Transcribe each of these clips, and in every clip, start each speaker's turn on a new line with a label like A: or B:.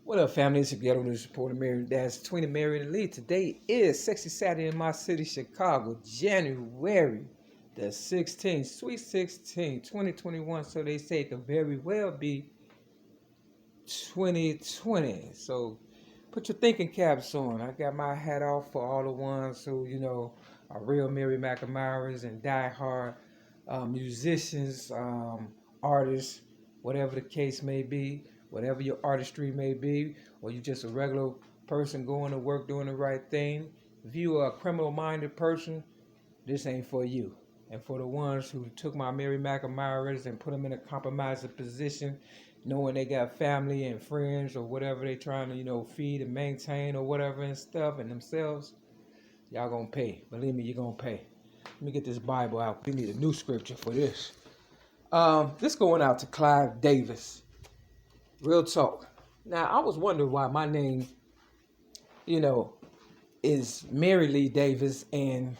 A: What up, family? It's your ghetto news reporter, Mary Dash, Tweeney Mary and Lee. Today is Sexy Saturday in my city, Chicago, January the 16th, Sweet 16, 2021. So they say it could very well be 2020. So put your thinking caps on. I got my hat off for all the ones who, are real Mary Mack admirers and diehard musicians, artists, whatever the case may be, whatever your artistry may be, or you just a regular person going to work doing the right thing. If you are a criminal-minded person, this ain't for you. And for the ones who took my Mary Mack admirers and put them in a compromising position, knowing they got family and friends or whatever they trying to, feed and maintain or whatever and stuff and themselves, y'all gonna pay. Believe me, you're gonna pay. Let me get this Bible out. We need a new scripture for this. This going out to Clive Davis. Real talk. Now, I was wondering why my name, is Mary Lee Davis and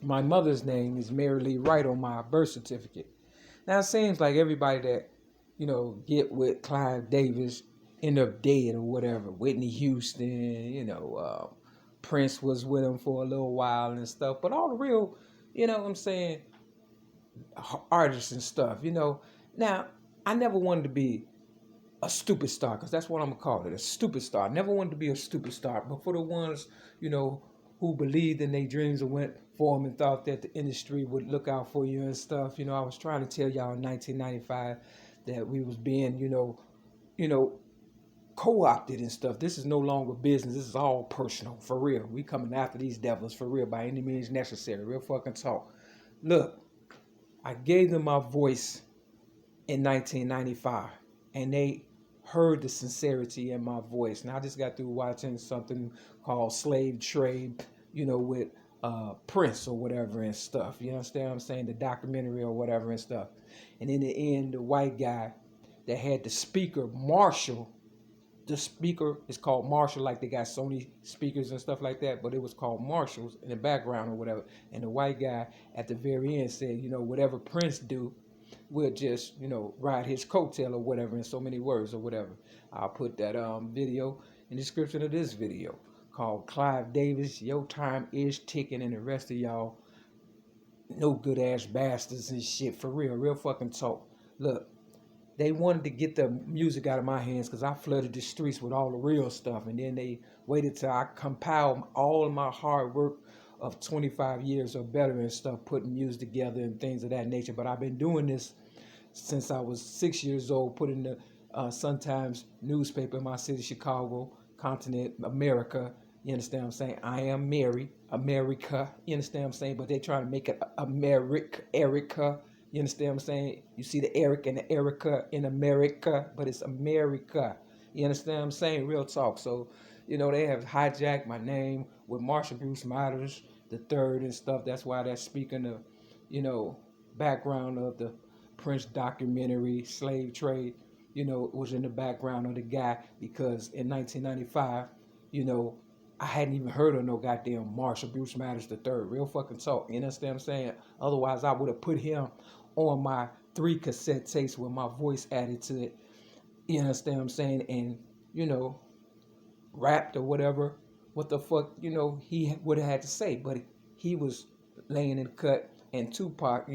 A: my mother's name is Mary Lee Wright on my birth certificate. Now, it seems like everybody that, get with Clive Davis end up dead or whatever. Whitney Houston, Prince was with him for a little while and stuff. But all the real, artists and stuff, Now, I never wanted to be a stupid star, because that's what I'm going to call it, a stupid star. I never wanted to be a stupid star. But for the ones, who believed in their dreams and went for them and thought that the industry would look out for you and stuff, I was trying to tell y'all in 1995 that we was being, co-opted and stuff. This is no longer business. This is all personal, for real. We coming after these devils, for real, by any means necessary. Real fucking talk. Look, I gave them my voice in 1995, and they heard the sincerity in my voice. And I just got through watching something called Slave Trade, with Prince or whatever and stuff. You understand what I'm saying? The documentary or whatever and stuff. And in the end, the white guy that had the speaker, Marshall, the speaker is called Marshall, like they got Sony speakers and stuff like that, but it was called Marshalls in the background or whatever. And the white guy at the very end said, whatever Prince do, we'll just, ride his coattail or whatever, in so many words or whatever. I'll put that video in the description of this video called Clive Davis, Your Time Is Ticking, and the rest of y'all no good ass bastards and shit, for real fucking talk. Look, they wanted to get the music out of my hands because I flooded the streets with all the real stuff, and then they waited till I compiled all of my hard work of 25 years or better and stuff, putting music together and things of that nature. But I've been doing this since I was 6 years old, putting the Sun-Times newspaper in my city, Chicago, continent, America. You understand what I'm saying? I am Mary, America. You understand what I'm saying? But they trying to make it Erica. You understand what I'm saying? You see the Eric and the Erica in America, but it's America. You understand what I'm saying? Real talk. So, they have hijacked my name with Marshall Bruce Matters the third and stuff. That's why that's speaking of, background of the Prince documentary, Slave Trade, was in the background of the guy, because in 1995, I hadn't even heard of no goddamn Marshall Bruce Matters the third. Real fucking talk. You understand what I'm saying? Otherwise, I would have put him on my 3 cassette tapes with my voice added to it. You understand what I'm saying? And, rapped or whatever, what the fuck, he would have had to say. But he was laying in cut, and Tupac,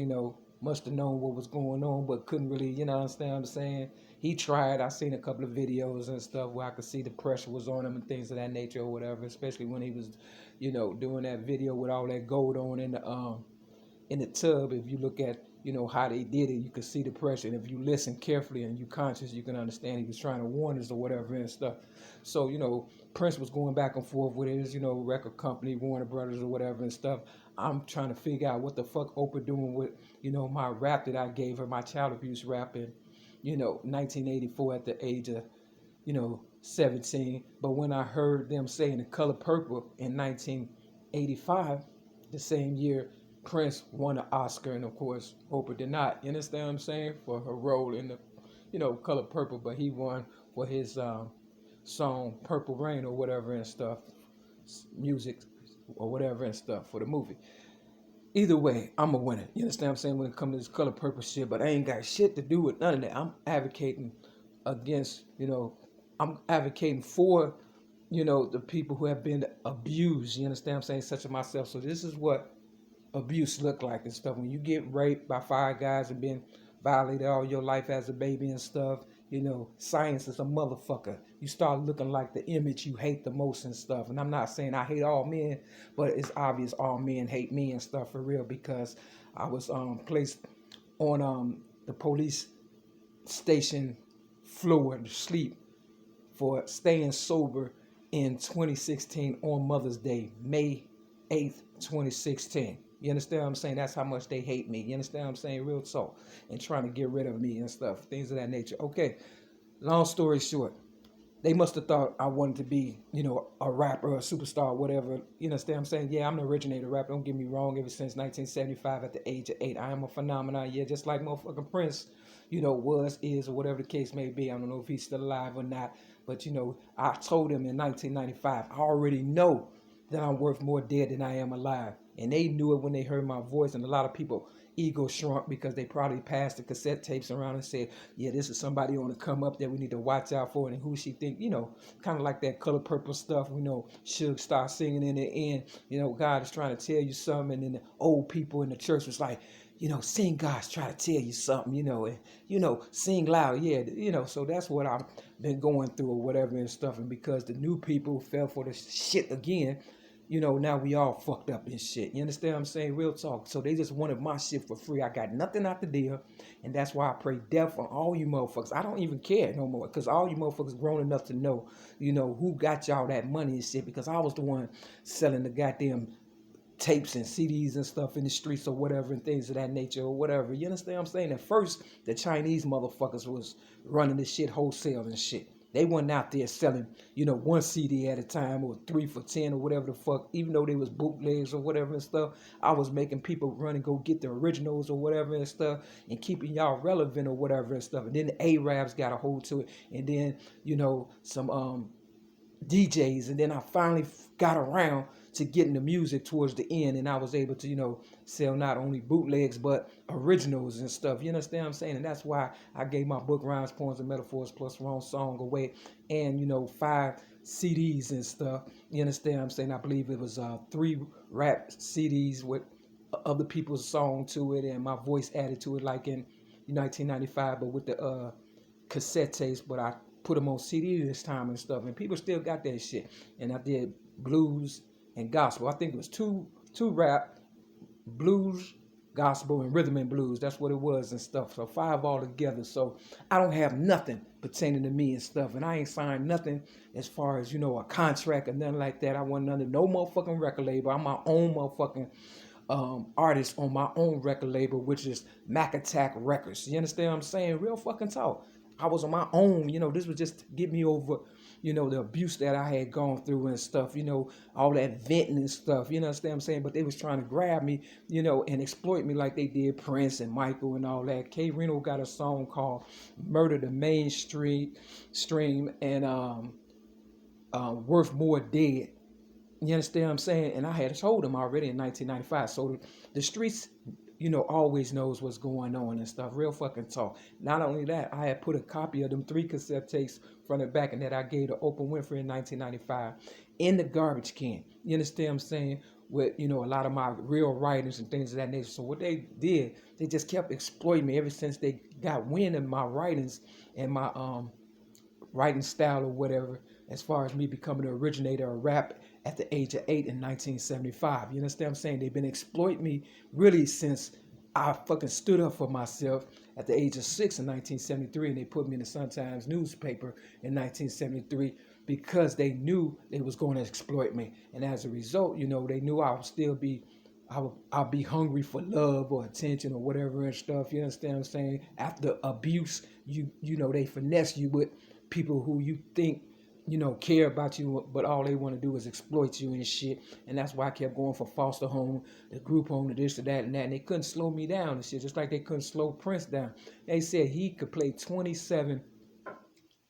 A: must have known what was going on, but couldn't really, understand what I'm saying? He tried. I seen a couple of videos and stuff where I could see the pressure was on him and things of that nature or whatever, especially when he was, doing that video with all that gold on in the tub. If you look at, how they did it, you could see the pressure. And if you listen carefully and you conscious, you can understand he was trying to warn us or whatever and stuff. So, Prince was going back and forth with his, record company, Warner Brothers or whatever and stuff. I'm trying to figure out what the fuck Oprah doing with, my rap that I gave her, my child abuse rap in, 1984 at the age of, 17. But when I heard them saying The Color Purple in 1985, the same year, Prince won an Oscar, and of course, Oprah did not. You understand what I'm saying? For her role in the, Color Purple, but he won for his song Purple Rain or whatever and stuff, music or whatever and stuff for the movie. Either way, I'm a winner. You understand what I'm saying? When it comes to this Color Purple shit, but I ain't got shit to do with none of that. I'm advocating against, I'm advocating for, you know, the people who have been abused. You understand what I'm saying? Such as myself. So this is what abuse look like and stuff. When you get raped by 5 guys and been violated all your life as a baby and stuff, you know, science is a motherfucker. You start looking like the image you hate the most and stuff. And I'm not saying I hate all men, but it's obvious all men hate me and stuff for real, because I was placed on the police station floor to sleep for staying sober in 2016 on Mother's Day, May 8th, 2016. You understand what I'm saying? That's how much they hate me. You understand what I'm saying? Real talk. And trying to get rid of me and stuff. Things of that nature. Okay. Long story short. They must have thought I wanted to be, you know, a rapper or a superstar or whatever. You understand what I'm saying? Yeah, I'm the originator rapper. Don't get me wrong. Ever since 1975 at the age of 8, I am a phenomenon. Yeah, just like motherfucking Prince, you know, was, is, or whatever the case may be. I don't know if he's still alive or not. But, you know, I told him in 1995, I already know that I'm worth more dead than I am alive. And they knew it when they heard my voice. And a lot of people ego shrunk because they probably passed the cassette tapes around and said, yeah, this is somebody on the come up that we need to watch out for. And who she think, you know, kind of like that Color Purple stuff. You know, Suge start singing in the end, you know, God is trying to tell you something. And then the old people in the church was like, you know, sing God's trying to tell you something, you know, and, you know, sing loud. Yeah, you know, so that's what I've been going through or whatever and stuff. And because the new people fell for the shit again, you know, now we all fucked up and shit. You understand what I'm saying? Real talk. So they just wanted my shit for free. I got nothing out the deal. And that's why I pray death on all you motherfuckers. I don't even care no more. Because all you motherfuckers grown enough to know, you know, who got y'all that money and shit. Because I was the one selling the goddamn tapes and CDs and stuff in the streets or whatever and things of that nature or whatever. You understand what I'm saying? At first, the Chinese motherfuckers was running this shit wholesale and shit. They wasn't out there selling, you know, 1 CD at a time or 3 for 10 or whatever the fuck, even though they was bootlegs or whatever and stuff. I was making people run and go get the originals or whatever and stuff and keeping y'all relevant or whatever and stuff. And then the Arabs got a hold to it. And then, you know, some DJs. And then I finally got around to getting the music towards the end, and I was able to, you know, sell not only bootlegs but originals and stuff. You understand what I'm saying? And that's why I gave my book Rhymes, Poems, and Metaphors plus Wrong Song away, and, you know, 5 CDs and stuff. You understand what I'm saying? I believe it was 3 rap CDs with other people's song to it and my voice added to it, like in 1995, but with the cassette tapes. But I put them on CD this time and stuff, and people still got that shit. And I did blues and gospel. I think it was two rap, blues, gospel, and rhythm and blues. That's what it was and stuff. So 5 all together. So I don't have nothing pertaining to me and stuff. And I ain't signed nothing as far as, you know, a contract or nothing like that. I wasn't under no motherfucking record label. I'm my own motherfucking artist on my own record label, which is Mac Attack Records. You understand what I'm saying? Real fucking talk. I was on my own, you know, this was just to get me over, you know, the abuse that I had gone through and stuff, you know, all that venting and stuff, you know what I'm saying? But they was trying to grab me, you know, and exploit me like they did Prince and Michael and all that. K-RINO got a song called Murder the Mainstream and Worth More Dead. You understand what I'm saying? And I had told them already in 1995. So the streets, you know, always knows what's going on and stuff. Real fucking talk. Not only that, I had put a copy of them 3 cassette tapes from the back and that I gave to Oprah Winfrey in 1995 in the garbage can. You understand what I'm saying? With, you know, a lot of my real writings and things of that nature. So what they did, they just kept exploiting me ever since they got wind of my writings and my writing style or whatever, as far as me becoming the originator of rap at the age of 8 in 1975. You understand what I'm saying? They've been exploiting me really since I fucking stood up for myself at the age of 6 in 1973, and they put me in the Sun-Times newspaper in 1973 because they knew they was going to exploit me. And as a result, you know, they knew I would still be, I'll be hungry for love or attention or whatever and stuff. You understand what I'm saying? After abuse, you know, they finesse you with people who you think, you know, care about you, but all they want to do is exploit you and shit. And that's why I kept going for foster home, the group home, the this, to that, and that. And they couldn't slow me down and shit, just like they couldn't slow Prince down. They said he could play 27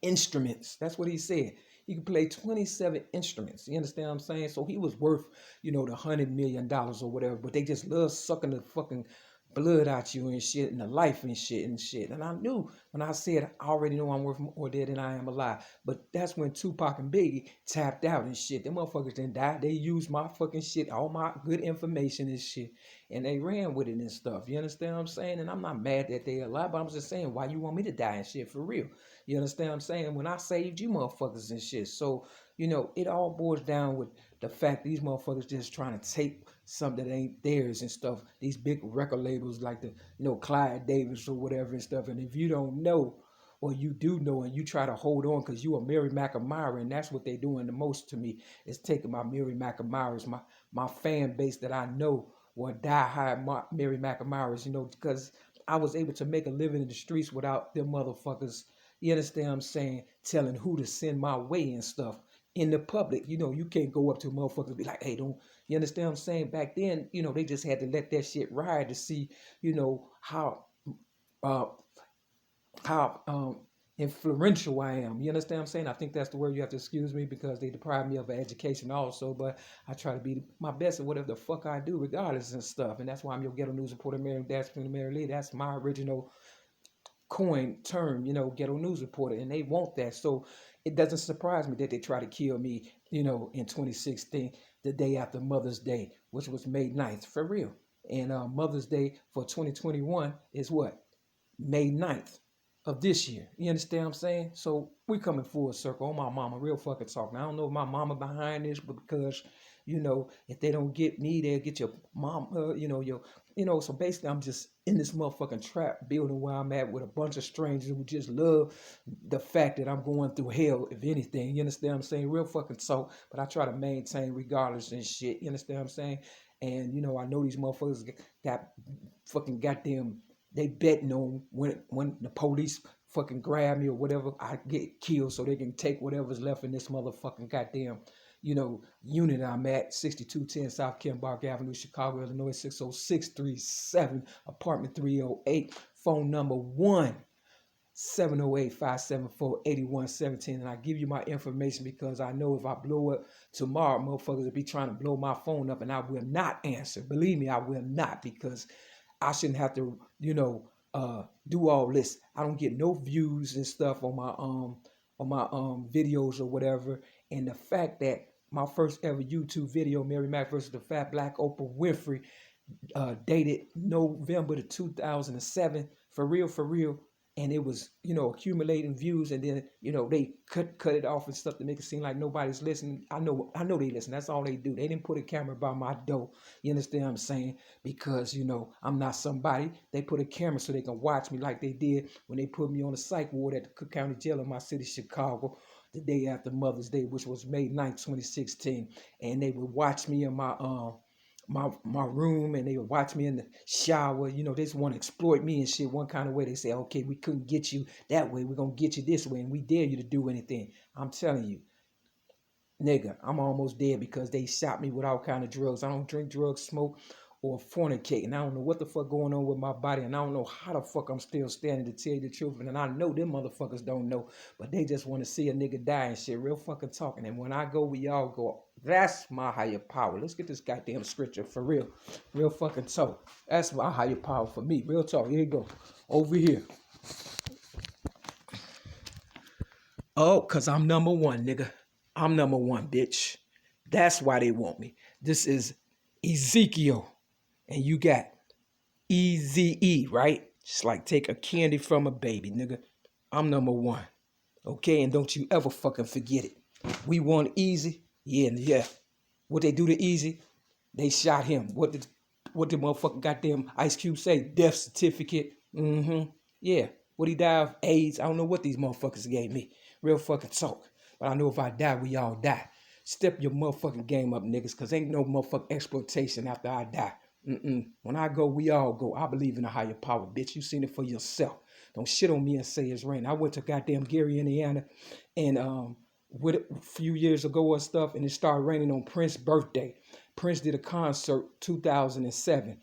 A: instruments. That's what he said. He could play 27 instruments. You understand what I'm saying? So he was worth, you know, the $100 million or whatever. But they just love sucking the fucking blood out you and shit, and the life and shit and shit. And I knew when I said I already know I'm worth more dead than I am alive. But that's when Tupac and Biggie tapped out and shit. Them motherfuckers didn't die. They used my fucking shit, all my good information and shit, and they ran with it and stuff. You understand what I'm saying? And I'm not mad that they alive, but I'm just saying, why you want me to die and shit, for real? You understand what I'm saying? When I saved you motherfuckers and shit. So, you know, it all boils down with the fact these motherfuckers just trying to take something that ain't theirs and stuff. These big record labels like the, you know, Clive Davis or whatever and stuff. And if you don't know, or you do know, and you try to hold on because you a Mary Mac admirer, and that's what they doing the most to me, is taking my Mary Mac admirers, my fan base that I know were die-hard Mary Mac admirers, you know, because I was able to make a living in the streets without them motherfuckers, you understand what I'm saying, telling who to send my way and stuff. In the public, you know, you can't go up to motherfuckers and be like, hey, don't, you understand what I'm saying? Back then, you know, they just had to let that shit ride to see, you know, how uh, influential I am. You understand what I'm saying? I think that's the word. You have to excuse me because they deprived me of an education also, but I try to be my best at whatever the fuck I do regardless and stuff. And that's why I'm your ghetto news reporter, Mary Dash from the Mary Lee. That's my original coin term, you know, ghetto news reporter, and they want that. So it doesn't surprise me that they try to kill me, you know, in 2016, the day after Mother's Day, which was May 9th, for real. And Mother's Day for 2021 is what? May 9th of this year. You understand what I'm saying? So we coming full circle on my mama, real fucking talking. I don't know if my mama behind this, but because, you know, if they don't get me, they'll get your mom, you know, so basically I'm just in this motherfucking trap building where I'm at with a bunch of strangers who just love the fact that I'm going through hell, if anything. You understand what I'm saying? Real fucking talk, but I try to maintain regardless and shit. You understand what I'm saying? And, you know, I know these motherfuckers got fucking goddamn, they betting on when the police fucking grab me or whatever, I get killed so they can take whatever's left in this motherfucking goddamn, you know, unit I'm at, 6210 South Kenbark Avenue, Chicago, Illinois, 60637, apartment 308, phone number 1-708-574-8117. And I give you my information because I know if I blow up tomorrow, motherfuckers will be trying to blow my phone up and I will not answer. Believe me, I will not, because I shouldn't have to, you know, do all this. I don't get no views and stuff on my videos or whatever. And the fact that my first ever YouTube video, Mary Mack versus the Fat Black Oprah Winfrey, dated November 2007, for real, and it was, you know, accumulating views, and then, you know, they cut it off and stuff to make it seem like nobody's listening. I know they listen. That's all they do. They didn't put a camera by my door. You understand what I'm saying? Because, you know, I'm not somebody. They put a camera so they can watch me, like they did when they put me on the psych ward at the Cook County Jail in my city, Chicago, the day after Mother's Day, which was May 9th, 2016. And they would watch me in my room, and they would watch me in the shower. You know, they just want to exploit me and shit one kind of way. They say, okay, we couldn't get you that way, we're gonna get you this way, and we dare you to do anything. I'm telling you, nigga, I'm almost dead because they shot me with all kind of drugs. I don't drink drugs, smoke, or fornicate, and I don't know what the fuck going on with my body, and I don't know how the fuck I'm still standing, to tell you the truth. And I know them motherfuckers don't know, but they just want to see a nigga die and shit. Real fucking talking. And when I go, we all go. That's my higher power. Let's get this goddamn scripture for real. Real fucking talk. That's my higher power for me. Real talk. Here you go. Over here. Oh, cause I'm number one, nigga. I'm number one, bitch. That's why they want me. This is Ezekiel. And you got EZE, right? Just like take a candy from a baby, nigga. I'm number one. Okay, and don't you ever fucking forget it. We want Easy. Yeah. What they do to Easy? They shot him. What the motherfucking goddamn Ice Cube say? Death certificate. Yeah. What he died of? AIDS. I don't know what these motherfuckers gave me. Real fucking talk. But I know if I die, we all die. Step your motherfucking game up, niggas, because ain't no motherfucking exploitation after I die. When I go, we all go. I believe in a higher power, bitch. You seen it for yourself. Don't shit on me and say it's rain. I went to goddamn Gary, Indiana, and with a few years ago or stuff, and it started raining on Prince's birthday. Prince did a concert 2007,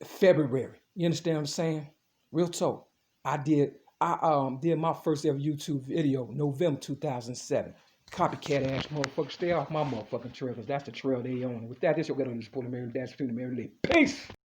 A: February. You understand what I'm saying? Real talk. I did my first ever YouTube video, November 2007. Copycat ass motherfucker, stay off my motherfucking trail, because that's the trail they own. With that, this your ghetto news reporter, Mary Dash, Mary Lee. Peace!